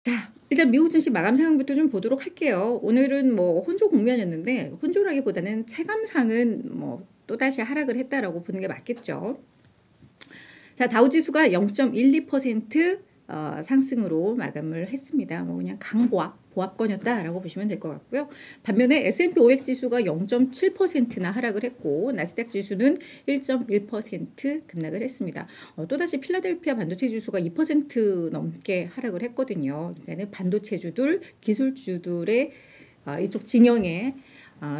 자, 일단 미국 증시 마감 상황부터 좀 보도록 할게요. 오늘은 뭐 혼조 국면이었는데 혼조라기보다는 체감상은 뭐 또다시 하락을 했다라고 보는 게 맞겠죠. 자, 다우지수가 0.12% 상승으로 마감을 했습니다. 뭐 그냥 보합권이었다라고 보시면 될 것 같고요. 반면에 S&P 500 지수가 0.7%나 하락을 했고 나스닥 지수는 1.1% 급락을 했습니다. 또다시 필라델피아 반도체 지수가 2% 넘게 하락을 했거든요. 그러니까 반도체주들, 기술주들의 이쪽 진영에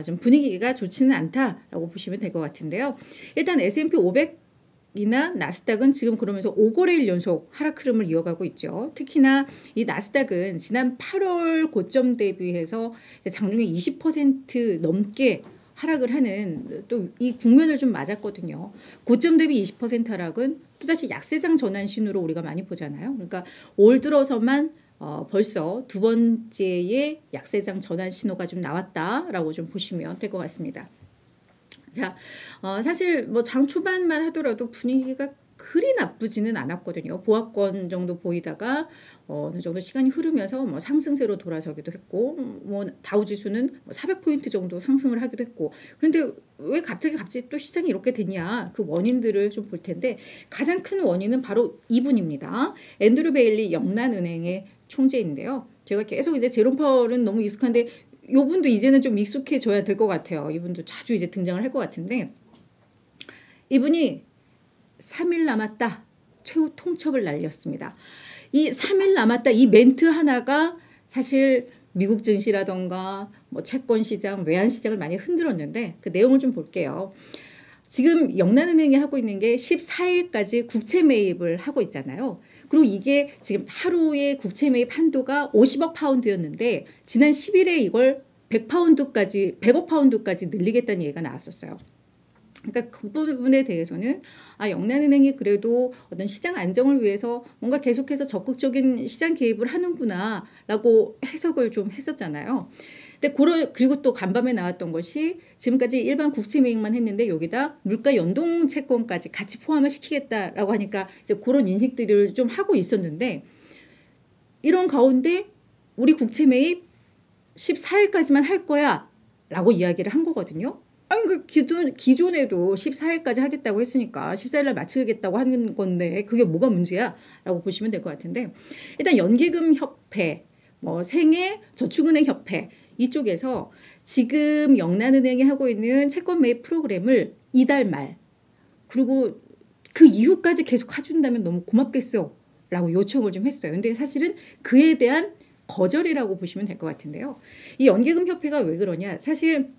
좀 분위기가 좋지는 않다라고 보시면 될 것 같은데요. 일단 S&P 500 이나 나스닥은 지금 그러면서 5거래일 연속 하락 흐름을 이어가고 있죠. 특히나 이 나스닥은 지난 8월 고점 대비해서 장중에 20% 넘게 하락을 하는 또 이 국면을 좀 맞았거든요. 고점 대비 20% 하락은 또다시 약세장 전환 신호로 우리가 많이 보잖아요. 그러니까 올 들어서만 벌써 두 번째의 약세장 전환 신호가 좀 나왔다라고 좀 보시면 될 것 같습니다. 자, 사실 뭐 장 초반만 하더라도 분위기가 그리 나쁘지는 않았거든요. 보합권 정도 보이다가 어느 정도 시간이 흐르면서 뭐 상승세로 돌아서기도 했고, 뭐 다우지수는 400포인트 정도 상승을 하기도 했고, 그런데 왜 갑자기 또 시장이 이렇게 됐냐? 그 원인들을 좀 볼 텐데 가장 큰 원인은 바로 이분입니다. 앤드류 베일리 영란은행의 총재인데요. 제가 계속 이제 제롬 파월은 너무 익숙한데 이분도 이제는 좀 익숙해져야 될 것 같아요. 이분도 자주 이제 등장을 할 것 같은데 이분이 3일 남았다 최후 통첩을 날렸습니다. 이 3일 남았다 이 멘트 하나가 사실 미국 증시라던가 뭐 채권 시장, 외환 시장을 많이 흔들었는데 그 내용을 좀 볼게요. 지금 영란은행이 하고 있는 게 14일까지 국채 매입을 하고 있잖아요. 그리고 이게 지금 하루에 국채 매입 한도가 50억 파운드였는데 지난 10일에 이걸 100억 파운드까지 늘리겠다는 얘기가 나왔었어요. 그러니까 그 부분에 대해서는 영란은행이 그래도 어떤 시장 안정을 위해서 뭔가 계속해서 적극적인 시장 개입을 하는구나 라고 해석을 좀 했었잖아요. 근데 그리고 또 간밤에 나왔던 것이 지금까지 일반 국채 매입만 했는데 여기다 물가 연동 채권까지 같이 포함을 시키겠다라고 하니까 이제 그런 인식들을 좀 하고 있었는데 이런 가운데 우리 국채 매입 14일까지만 할 거야 라고 이야기를 한 거거든요. 아니 그 기존에도 14일까지 하겠다고 했으니까 14일날 마치겠다고 하는 건데 그게 뭐가 문제야? 라고 보시면 될 것 같은데 일단 연기금협회, 뭐 생애저축은행협회 이쪽에서 지금 영란은행이 하고 있는 채권 매입 프로그램을 이달 말 그리고 그 이후까지 계속 해준다면 너무 고맙겠어 라고 요청을 좀 했어요. 근데 사실은 그에 대한 거절이라고 보시면 될 것 같은데요. 이 연기금협회가 왜 그러냐 사실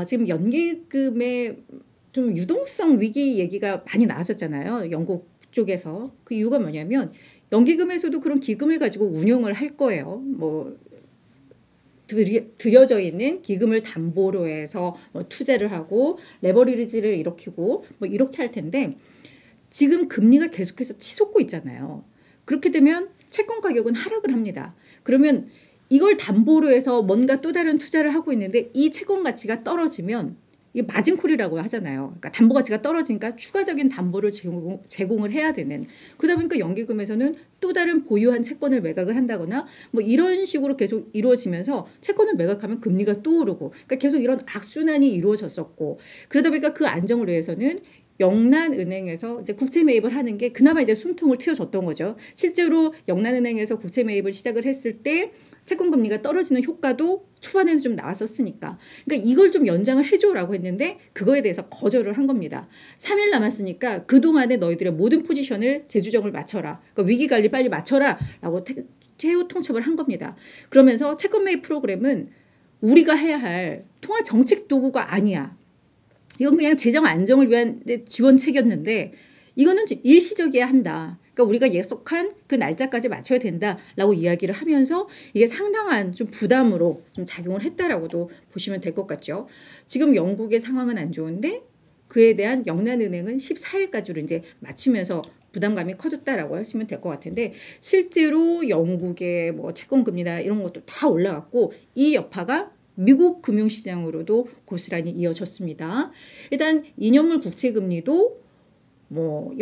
지금 연기금의 좀 유동성 위기 얘기가 많이 나왔었잖아요. 영국 쪽에서. 그 이유가 뭐냐면 연기금에서도 그런 기금을 가지고 운영을 할 거예요. 뭐 들여져 있는 기금을 담보로 해서 뭐 투자를 하고 레버리지를 일으키고 뭐 이렇게 할 텐데 지금 금리가 계속해서 치솟고 있잖아요. 그렇게 되면 채권 가격은 하락을 합니다. 그러면 이걸 담보로 해서 뭔가 또 다른 투자를 하고 있는데 이 채권 가치가 떨어지면 이게 마진콜이라고 하잖아요. 그러니까 담보 가치가 떨어지니까 추가적인 담보를 제공을 해야 되는. 그러다 보니까 연기금에서는 또 다른 보유한 채권을 매각을 한다거나 뭐 이런 식으로 계속 이루어지면서 채권을 매각하면 금리가 또 오르고 그러니까 계속 이런 악순환이 이루어졌었고 그러다 보니까 그 안정을 위해서는 영란은행에서 이제 국채 매입을 하는 게 그나마 이제 숨통을 트여줬던 거죠. 실제로 영란은행에서 국채 매입을 시작을 했을 때 채권 금리가 떨어지는 효과도 초반에는 좀 나왔었으니까. 그러니까 이걸 좀 연장을 해줘라고 했는데 그거에 대해서 거절을 한 겁니다. 3일 남았으니까 그동안에 너희들의 모든 포지션을 재조정을 맞춰라. 그러니까 위기관리 빨리 맞춰라 라고 최후 통첩을 한 겁니다. 그러면서 채권 매입 프로그램은 우리가 해야 할 통화 정책 도구가 아니야. 이건 그냥 재정 안정을 위한 지원책이었는데 이거는 일시적이어야 한다. 그러니까 우리가 약속한 그 날짜까지 맞춰야 된다라고 이야기를 하면서 이게 상당한 좀 부담으로 좀 작용을 했다라고도 보시면 될 것 같죠. 지금 영국의 상황은 안 좋은데 그에 대한 영란은행은 14일까지로 이제 맞추면서 부담감이 커졌다라고 하시면 될 것 같은데 실제로 영국의 뭐 채권 금리나 이런 것도 다 올라갔고 이 여파가 미국 금융시장으로도 고스란히 이어졌습니다. 일단 2년물 국채금리도 뭐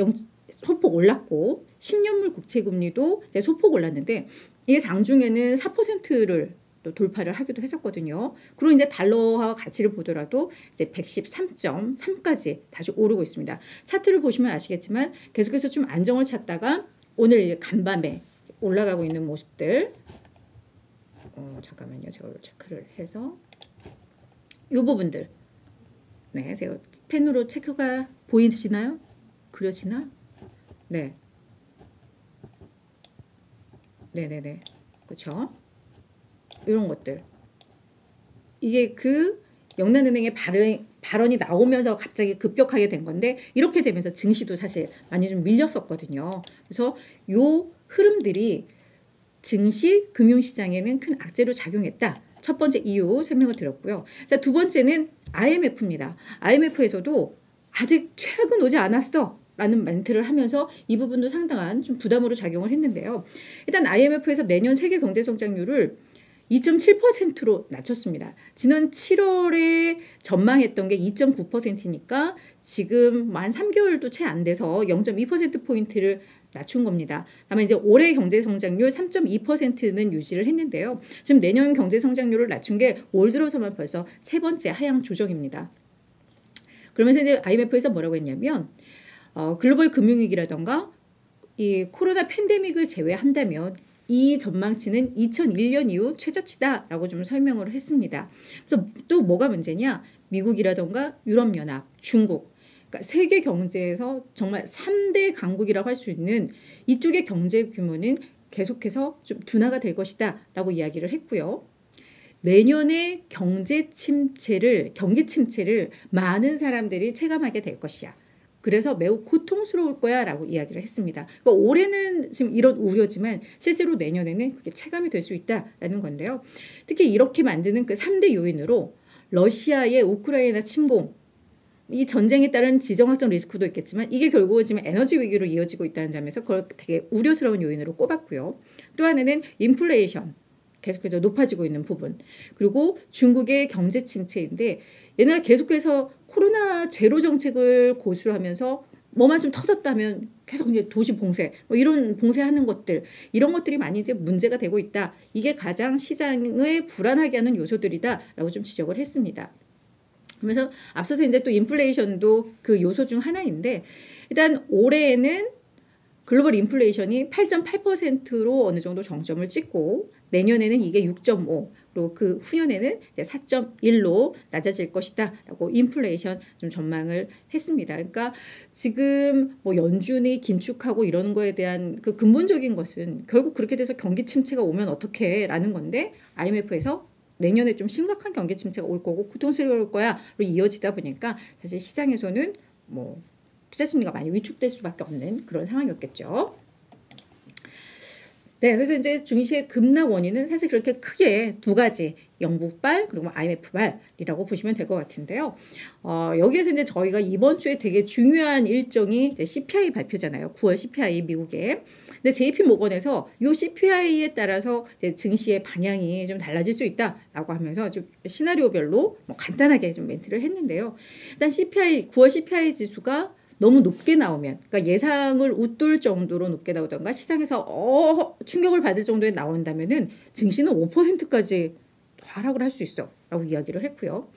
소폭 올랐고 10년물 국채 금리도 이제 소폭 올랐는데 이게 장중에는 4%를 또 돌파를 하기도 했었거든요. 그리고 이제 달러화 가치를 보더라도 이제 113.3까지 다시 오르고 있습니다. 차트를 보시면 아시겠지만 계속해서 좀 안정을 찾다가 오늘 간밤에 올라가고 있는 모습들. 잠깐만요. 제가 체크를 해서 이 부분들. 네, 제가 펜으로 체크가 보이시나요? 그려지나? 네. 네네네. 그렇죠. 이런 것들. 이게 그 영란은행의 발언이 나오면서 갑자기 급격하게 된 건데 이렇게 되면서 증시도 사실 많이 좀 밀렸었거든요. 그래서 요 흐름들이 증시 금융시장에는 큰 악재로 작용했다. 첫 번째 이유 설명을 드렸고요. 자, 두 번째는 IMF입니다. IMF에서도 아직 최악은 오지 않았어 라는 멘트를 하면서 이 부분도 상당한 좀 부담으로 작용을 했는데요. 일단 IMF에서 내년 세계 경제 성장률을 2.7%로 낮췄습니다. 지난 7월에 전망했던 게 2.9%니까 지금 한 3개월도 채 안 돼서 0.2%포인트를 낮춘 겁니다. 다만 이제 올해 경제 성장률 3.2%는 유지를 했는데요. 지금 내년 경제 성장률을 낮춘 게 올 들어서만 벌써 세 번째 하향 조정입니다. 그러면서 이제 IMF에서 뭐라고 했냐면 글로벌 금융위기라던가 이 코로나 팬데믹을 제외한다면 이 전망치는 2001년 이후 최저치다라고 좀 설명을 했습니다. 그래서 또 뭐가 문제냐? 미국이라던가 유럽연합, 중국, 그러니까 세계 경제에서 정말 3대 강국이라고 할 수 있는 이쪽의 경제 규모는 계속해서 좀 둔화가 될 것이다라고 이야기를 했고요. 내년에 경기 침체를 많은 사람들이 체감하게 될 것이야. 그래서 매우 고통스러울 거야 라고 이야기를 했습니다. 그러니까 올해는 지금 이런 우려지만 실제로 내년에는 그게 체감이 될 수 있다라는 건데요. 특히 이렇게 만드는 그 3대 요인으로 러시아의 우크라이나 침공, 이 전쟁에 따른 지정학적 리스크도 있겠지만 이게 결국은 지금 에너지 위기로 이어지고 있다는 점에서 그걸 되게 우려스러운 요인으로 꼽았고요. 또 하나는 인플레이션, 계속해서 높아지고 있는 부분. 그리고 중국의 경제 침체인데 얘네가 계속해서 코로나 제로 정책을 고수하면서 뭐만 좀 터졌다면 계속 이제 도시 봉쇄, 뭐 이런 봉쇄하는 것들, 이런 것들이 많이 이제 문제가 되고 있다. 이게 가장 시장을 불안하게 하는 요소들이다라고 좀 지적을 했습니다. 그래서 앞서서 이제 또 인플레이션도 그 요소 중 하나인데 일단 올해에는 글로벌 인플레이션이 8.8%로 어느 정도 정점을 찍고 내년에는 이게 6.5, 그리고 그 후년에는 이제 4.1로 낮아질 것이다라고 인플레이션 좀 전망을 했습니다. 그러니까 지금 뭐 연준이 긴축하고 이런 거에 대한 그 근본적인 것은 결국 그렇게 돼서 경기 침체가 오면 어떡해라는 건데 IMF에서 내년에 좀 심각한 경기 침체가 올 거고 고통스러울 거야로 이어지다 보니까 사실 시장에서는 뭐 투자 심리가 많이 위축될 수밖에 없는 그런 상황이었겠죠. 네, 그래서 이제 증시의 급락 원인은 사실 그렇게 크게 두 가지, 영국발 그리고 IMF발이라고 보시면 될 것 같은데요. 여기에서 이제 저희가 이번 주에 되게 중요한 일정이 이제 CPI 발표잖아요. 9월 CPI 미국에. 근데 JP 모건에서 이 CPI에 따라서 이제 증시의 방향이 좀 달라질 수 있다라고 하면서 좀 시나리오별로 뭐 간단하게 좀 멘트를 했는데요. 일단 9월 CPI 지수가 너무 높게 나오면, 그러니까 예상을 웃돌 정도로 높게 나오던가 시장에서 충격을 받을 정도에 나온다면은 증시는 5%까지 하락을 할 수 있어 라고 이야기를 했고요.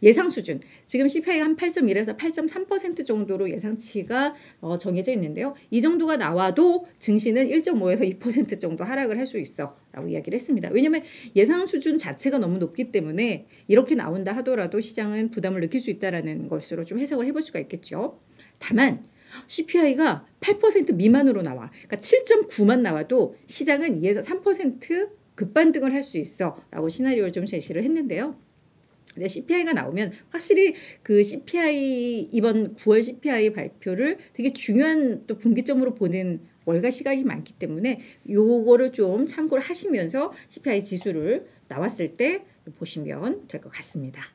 예상 수준, 지금 CPI가 한 8.1에서 8.3% 정도로 예상치가 정해져 있는데요. 이 정도가 나와도 증시는 1.5에서 2% 정도 하락을 할 수 있어 라고 이야기를 했습니다. 왜냐하면 예상 수준 자체가 너무 높기 때문에 이렇게 나온다 하더라도 시장은 부담을 느낄 수 있다는 것으로 좀 해석을 해볼 수가 있겠죠. 다만 CPI가 8% 미만으로 나와, 그러니까 7.9만 나와도 시장은 2에서 3% 급반등을 할 수 있어 라고 시나리오를 좀 제시를 했는데요. 근데 CPI가 나오면 확실히 그 CPI 이번 9월 CPI 발표를 되게 중요한 또 분기점으로 보는 월가 시각이 많기 때문에 요거를 좀 참고를 하시면서 CPI 지수를 나왔을 때 보시면 될 것 같습니다.